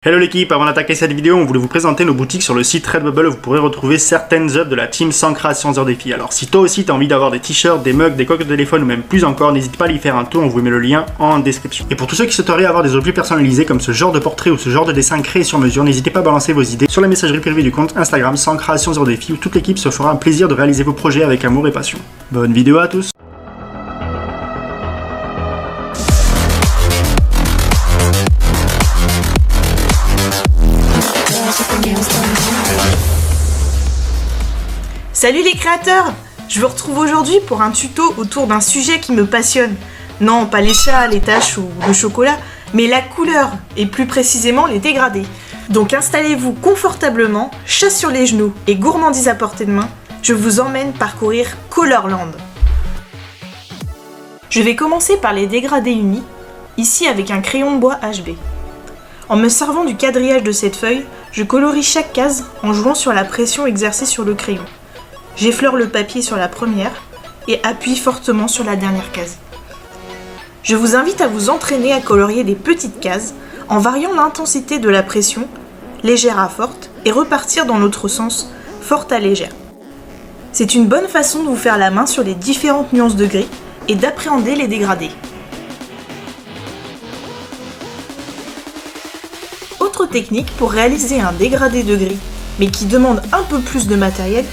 Hello l'équipe, avant d'attaquer cette vidéo, on voulait vous présenter nos boutiques sur le site Redbubble où vous pourrez retrouver certaines œuvres de la team sans création sans défi. Alors si toi aussi t'as envie d'avoir des t-shirts, des mugs, des coques de téléphone ou même plus encore, n'hésite pas à y faire un tour, on vous met le lien en description. Et pour tous ceux qui souhaiteraient avoir des objets personnalisés comme ce genre de portrait ou ce genre de dessin créé sur mesure, n'hésitez pas à balancer vos idées sur la messagerie privée du compte Instagram sans création sans défi où toute l'équipe se fera un plaisir de réaliser vos projets avec amour et passion. Bonne vidéo à tous. Salut les créateurs! Je vous retrouve aujourd'hui pour un tuto autour d'un sujet qui me passionne. Non, pas les chats, les taches ou le chocolat, mais la couleur, et plus précisément les dégradés. Donc installez-vous confortablement, chasse sur les genoux et gourmandise à portée de main, je vous emmène parcourir Colorland. Je vais commencer par les dégradés unis, ici avec un crayon de bois HB. En me servant du quadrillage de cette feuille, je colorie chaque case en jouant sur la pression exercée sur le crayon. J'effleure le papier sur la première et appuie fortement sur la dernière case. Je vous invite à vous entraîner à colorier des petites cases en variant l'intensité de la pression, légère à forte, et repartir dans l'autre sens, forte à légère. C'est une bonne façon de vous faire la main sur les différentes nuances de gris et d'appréhender les dégradés. Autre technique pour réaliser un dégradé de gris, mais qui demande un peu plus de matériel,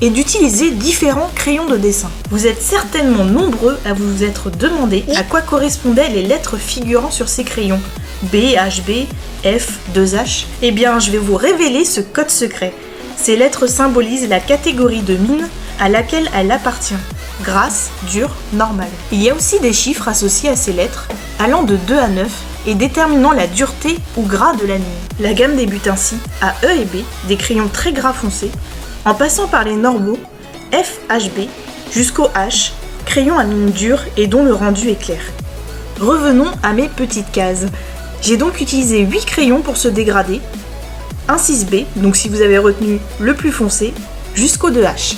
et d'utiliser différents crayons de dessin. Vous êtes certainement nombreux à vous être demandé à quoi correspondaient les lettres figurant sur ces crayons. B, HB, F, 2H. Eh bien, je vais vous révéler ce code secret. Ces lettres symbolisent la catégorie de mine à laquelle elle appartient. Grasse, dure, normale. Il y a aussi des chiffres associés à ces lettres, allant de 2 à 9 et déterminant la dureté ou gras de la mine. La gamme débute ainsi à E et B, des crayons très gras foncés, en passant par les normaux FHB jusqu'au H, crayon à mine dure et dont le rendu est clair. Revenons à mes petites cases. J'ai donc utilisé 8 crayons pour ce dégradé, un 6B, donc si vous avez retenu le plus foncé, jusqu'au 2H.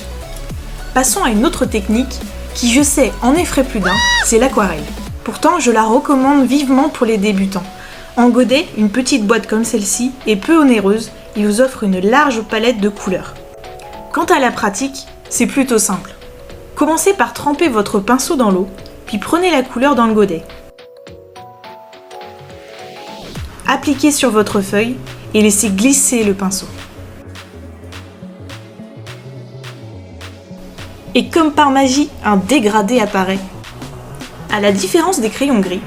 Passons à une autre technique qui, je sais, en effraie plus d'un, c'est l'aquarelle. Pourtant, je la recommande vivement pour les débutants. En godet, une petite boîte comme celle-ci est peu onéreuse et vous offre une large palette de couleurs. Quant à la pratique, c'est plutôt simple. Commencez par tremper votre pinceau dans l'eau, puis prenez la couleur dans le godet. Appliquez sur votre feuille et laissez glisser le pinceau. Et comme par magie, un dégradé apparaît. À la différence des crayons gris,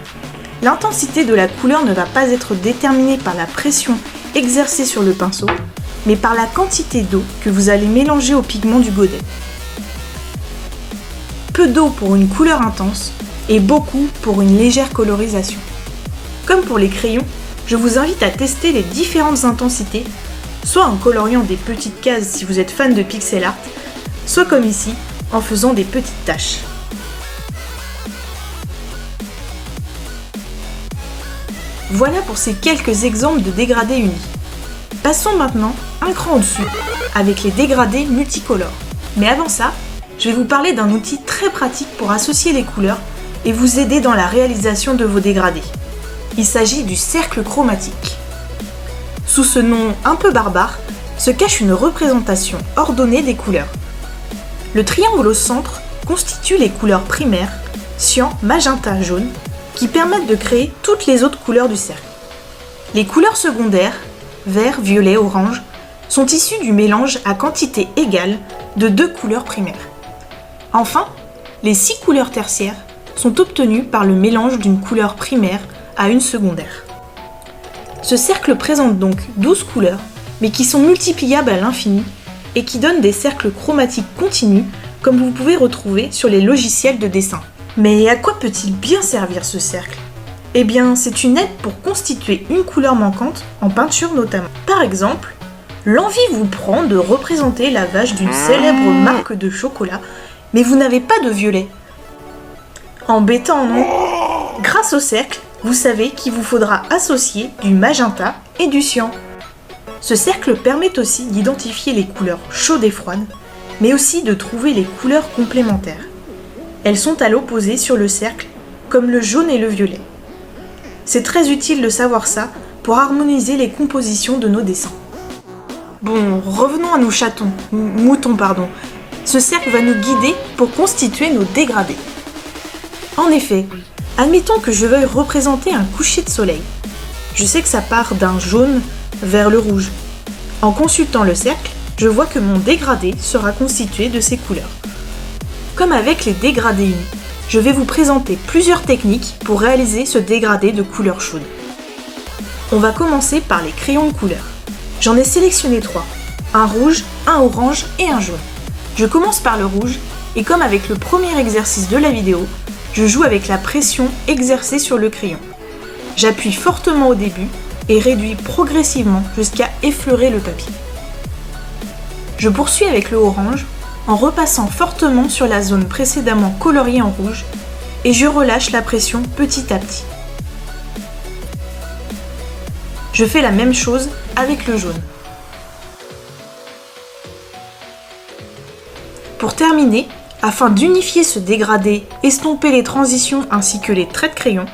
l'intensité de la couleur ne va pas être déterminée par la pression exercée sur le pinceau, mais par la quantité d'eau que vous allez mélanger au pigment du godet. Peu d'eau pour une couleur intense et beaucoup pour une légère colorisation. Comme pour les crayons, je vous invite à tester les différentes intensités, soit en coloriant des petites cases si vous êtes fan de pixel art, soit comme ici, en faisant des petites taches. Voilà pour ces quelques exemples de dégradés unis. Passons maintenant un cran au-dessus, avec les dégradés multicolores. Mais avant ça, je vais vous parler d'un outil très pratique pour associer les couleurs et vous aider dans la réalisation de vos dégradés. Il s'agit du cercle chromatique. Sous ce nom un peu barbare, se cache une représentation ordonnée des couleurs. Le triangle au centre constitue les couleurs primaires, cyan, magenta, jaune, qui permettent de créer toutes les autres couleurs du cercle. Les couleurs secondaires, vert, violet, orange, sont issus du mélange à quantité égale de 2 couleurs primaires. Enfin, les 6 couleurs tertiaires sont obtenues par le mélange d'une couleur primaire à une secondaire. Ce cercle présente donc 12 couleurs, mais qui sont multipliables à l'infini et qui donnent des cercles chromatiques continus, comme vous pouvez retrouver sur les logiciels de dessin. Mais à quoi peut-il bien servir ce cercle ? Eh bien, c'est une aide pour constituer une couleur manquante, en peinture notamment. Par exemple, l'envie vous prend de représenter la vache d'une célèbre marque de chocolat, mais vous n'avez pas de violet. Embêtant, non ? Grâce au cercle, vous savez qu'il vous faudra associer du magenta et du cyan. Ce cercle permet aussi d'identifier les couleurs chaudes et froides, mais aussi de trouver les couleurs complémentaires. Elles sont à l'opposé sur le cercle, comme le jaune et le violet. C'est très utile de savoir ça pour harmoniser les compositions de nos dessins. Bon, revenons à nos moutons. Ce cercle va nous guider pour constituer nos dégradés. En effet, admettons que je veuille représenter un coucher de soleil. Je sais que ça part d'un jaune vers le rouge. En consultant le cercle, je vois que mon dégradé sera constitué de ces couleurs. Comme avec les dégradés unis, je vais vous présenter plusieurs techniques pour réaliser ce dégradé de couleur chaude. On va commencer par les crayons de couleur. J'en ai sélectionné 3, un rouge, un orange et un jaune. Je commence par le rouge et comme avec le premier exercice de la vidéo, je joue avec la pression exercée sur le crayon. J'appuie fortement au début et réduis progressivement jusqu'à effleurer le papier. Je poursuis avec le orange en repassant fortement sur la zone précédemment coloriée en rouge et je relâche la pression petit à petit. Je fais la même chose avec le jaune. Pour terminer, afin d'unifier ce dégradé, estomper les transitions ainsi que les traits de crayon,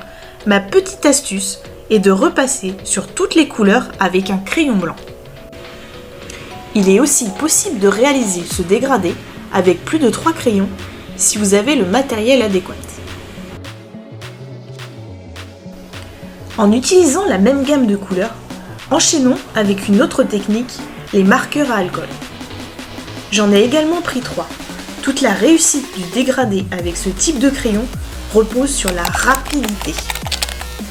ma petite astuce est de repasser sur toutes les couleurs avec un crayon blanc. Il est aussi possible de réaliser ce dégradé avec plus de 3 crayons si vous avez le matériel adéquat. En utilisant la même gamme de couleurs, enchaînons avec une autre technique, les marqueurs à alcool. J'en ai également pris 3. Toute la réussite du dégradé avec ce type de crayon repose sur la rapidité.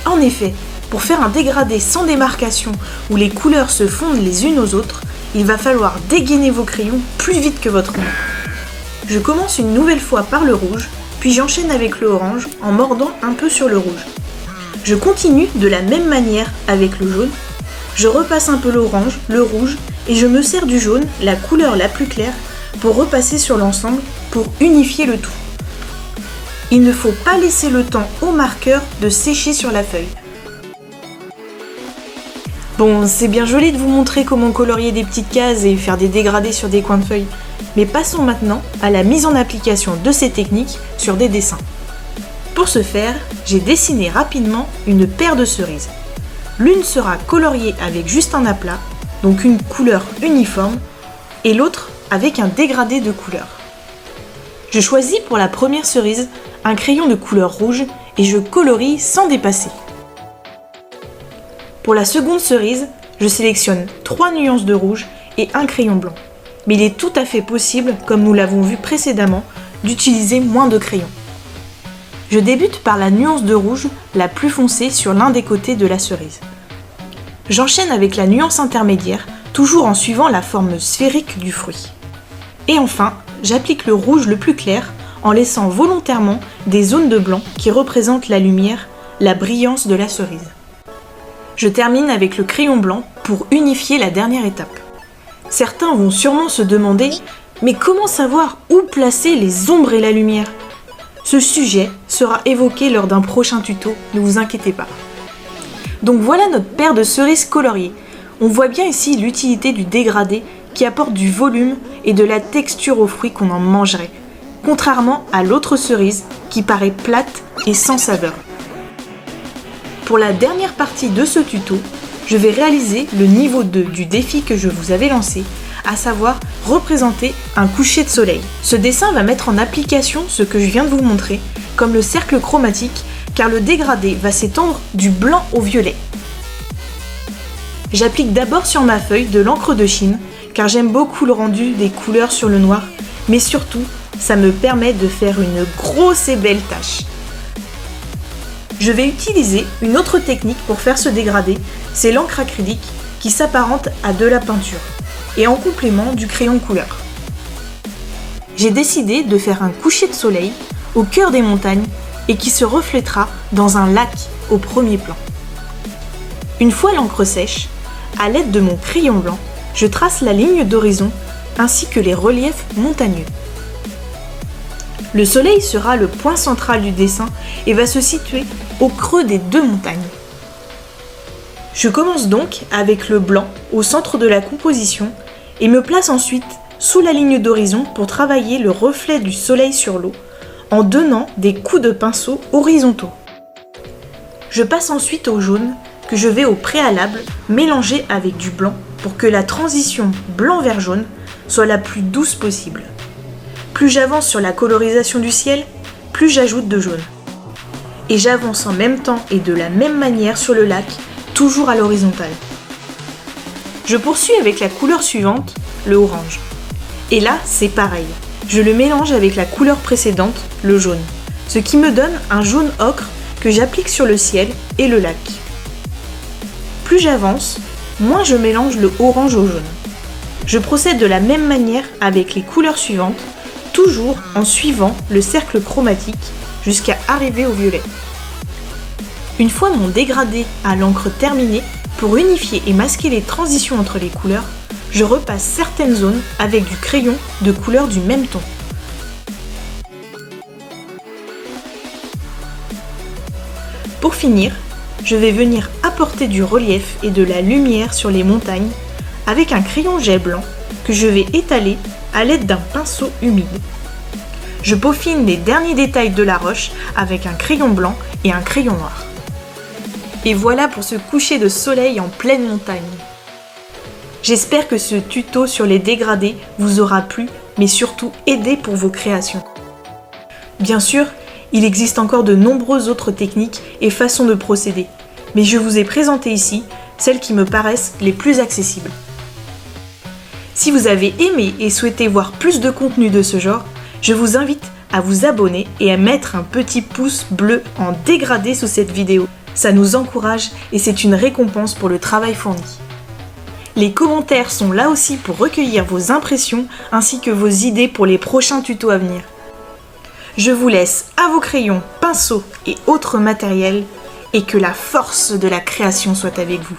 En effet, pour faire un dégradé sans démarcation où les couleurs se fondent les unes aux autres, il va falloir dégainer vos crayons plus vite que votre main. Je commence une nouvelle fois par le rouge, puis j'enchaîne avec le orange en mordant un peu sur le rouge. Je continue de la même manière avec le jaune. Je repasse un peu l'orange, le rouge et je me sers du jaune, la couleur la plus claire, pour repasser sur l'ensemble pour unifier le tout. Il ne faut pas laisser le temps au marqueur de sécher sur la feuille. Bon, c'est bien joli de vous montrer comment colorier des petites cases et faire des dégradés sur des coins de feuilles, mais passons maintenant à la mise en application de ces techniques sur des dessins. Pour ce faire, j'ai dessiné rapidement une paire de cerises. L'une sera coloriée avec juste un aplat, donc une couleur uniforme, et l'autre avec un dégradé de couleur. Je choisis pour la première cerise un crayon de couleur rouge et je colorie sans dépasser. Pour la seconde cerise, je sélectionne 3 nuances de rouge et un crayon blanc. Mais il est tout à fait possible, comme nous l'avons vu précédemment, d'utiliser moins de crayons. Je débute par la nuance de rouge la plus foncée sur l'un des côtés de la cerise. J'enchaîne avec la nuance intermédiaire, toujours en suivant la forme sphérique du fruit. Et enfin, j'applique le rouge le plus clair en laissant volontairement des zones de blanc qui représentent la lumière, la brillance de la cerise. Je termine avec le crayon blanc pour unifier la dernière étape. Certains vont sûrement se demander « Mais comment savoir où placer les ombres et la lumière ?» Ce sujet sera évoqué lors d'un prochain tuto, ne vous inquiétez pas. Donc voilà notre paire de cerises coloriées. On voit bien ici l'utilité du dégradé qui apporte du volume et de la texture aux fruits qu'on en mangerait, contrairement à l'autre cerise qui paraît plate et sans saveur. Pour la dernière partie de ce tuto, je vais réaliser le niveau 2 du défi que je vous avais lancé, à savoir représenter un coucher de soleil. Ce dessin va mettre en application ce que je viens de vous montrer, comme le cercle chromatique, car le dégradé va s'étendre du blanc au violet. J'applique d'abord sur ma feuille de l'encre de Chine, car j'aime beaucoup le rendu des couleurs sur le noir, mais surtout, ça me permet de faire une grosse et belle tache. Je vais utiliser une autre technique pour faire ce dégradé, c'est l'encre acrylique qui s'apparente à de la peinture, et en complément du crayon de couleur. J'ai décidé de faire un coucher de soleil au cœur des montagnes et qui se reflètera dans un lac au premier plan. Une fois l'encre sèche, à l'aide de mon crayon blanc, je trace la ligne d'horizon ainsi que les reliefs montagneux. Le soleil sera le point central du dessin et va se situer au creux des 2 montagnes. Je commence donc avec le blanc au centre de la composition et me place ensuite sous la ligne d'horizon pour travailler le reflet du soleil sur l'eau en donnant des coups de pinceau horizontaux. Je passe ensuite au jaune que je vais au préalable mélanger avec du blanc pour que la transition blanc vers jaune soit la plus douce possible. Plus j'avance sur la colorisation du ciel, plus j'ajoute de jaune. Et j'avance en même temps et de la même manière sur le lac, toujours à l'horizontale. Je poursuis avec la couleur suivante, le orange. Et là, c'est pareil. Je le mélange avec la couleur précédente, le jaune, ce qui me donne un jaune ocre que j'applique sur le ciel et le lac. Plus j'avance, moins je mélange le orange au jaune. Je procède de la même manière avec les couleurs suivantes, toujours en suivant le cercle chromatique jusqu'à arriver au violet. Une fois mon dégradé à l'encre terminé, pour unifier et masquer les transitions entre les couleurs, je repasse certaines zones avec du crayon de couleur du même ton. Pour finir, je vais venir apporter du relief et de la lumière sur les montagnes avec un crayon jet blanc que je vais étaler à l'aide d'un pinceau humide. Je peaufine les derniers détails de la roche avec un crayon blanc et un crayon noir. Et voilà pour ce coucher de soleil en pleine montagne. J'espère que ce tuto sur les dégradés vous aura plu, mais surtout aidé pour vos créations. Bien sûr, il existe encore de nombreuses autres techniques et façons de procéder, mais je vous ai présenté ici celles qui me paraissent les plus accessibles. Si vous avez aimé et souhaitez voir plus de contenu de ce genre, je vous invite à vous abonner et à mettre un petit pouce bleu en dégradé sous cette vidéo. Ça nous encourage et c'est une récompense pour le travail fourni. Les commentaires sont là aussi pour recueillir vos impressions ainsi que vos idées pour les prochains tutos à venir. Je vous laisse à vos crayons, pinceaux et autres matériels et que la force de la création soit avec vous.